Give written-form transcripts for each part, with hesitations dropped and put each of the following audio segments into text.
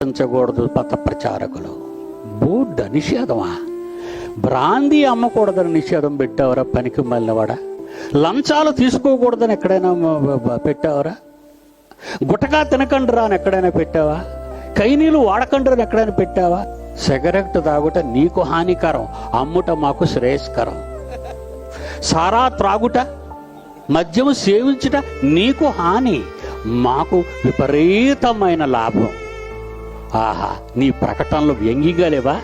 పెంచకూడదు పత ప్రచారకులు. Board నిషేధమా? Brandy అమ్మకూడదని నిషేధం పెట్టావరా పనికి మళ్ళీవాడా? లంచాలు తీసుకోకూడదని ఎక్కడైనా పెట్టావరా? గుటకా తినకండిరా అని ఎక్కడైనా పెట్టావా? కైనీలు వాడకండి అని ఎక్కడైనా పెట్టావా? సిగరెట్ తాగుట నీకు హానికరం, అమ్ముట మాకు శ్రేయస్కరం. సారా త్రాగుట, మద్యము సేవించుట నీకు హాని, మాకు విపరీతమైన లాభం. ఆహా, నీ ప్రకటనలు వ్యంగ్యంగా లేవా?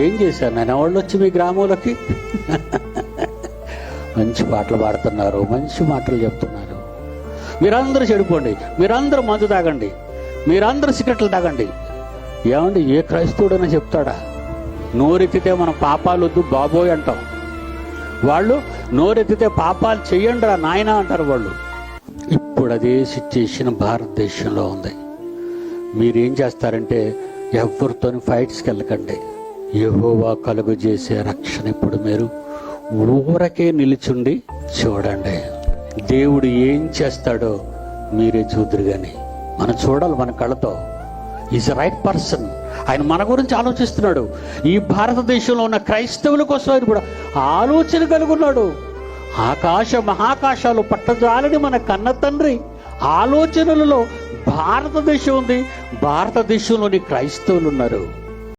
ఏం చేశారు నేను వాళ్ళు వచ్చి మీ గ్రామంలోకి? మంచి పాటలు పాడుతున్నారు, మంచి మాటలు చెప్తున్నారు. మీరందరూ చెడిపోండి, మీరందరూ మందు తాగండి, మీరందరూ సిగరెట్లు తాగండి. ఏమండి, ఏ క్రైస్తవుడైనా చెప్తాడా? నోరెత్తితే మన పాపాలు వద్దు బాబోయ్ అంటాం. వాళ్ళు నోరెత్తితే పాపాలు చెయ్యండి రా నాయన అంటారు వాళ్ళు. ఇప్పుడు అదే సిచ్యుయేషన్ భారతదేశంలో ఉంది. మీరేం చేస్తారంటే ఎవరితోని ఫైట్స్కి వెళ్ళకండి. యెహోవా కలుగు చేసే రక్షణ ఇప్పుడు మీరు ఊరకే నిలుచుండి చూడండి. దేవుడు ఏం చేస్తాడో మీరే చూదురు. కానీ మనం చూడాలి మన కళ్ళతో. Is right person. ఆయన మన గురించి ఆలోచిస్తున్నాడు. ఈ భారతదేశంలో ఉన్న క్రైస్తవుల కోసం ఆయన కూడా ఆలోచన కలుగున్నాడు. ఆకాశ మహాకాశాలు పట్టజాలని మన కన్న తండ్రి ఆలోచనలలో భారతదేశం ఉంది. భారతదేశంలోని క్రైస్తవులు ఉన్నారు.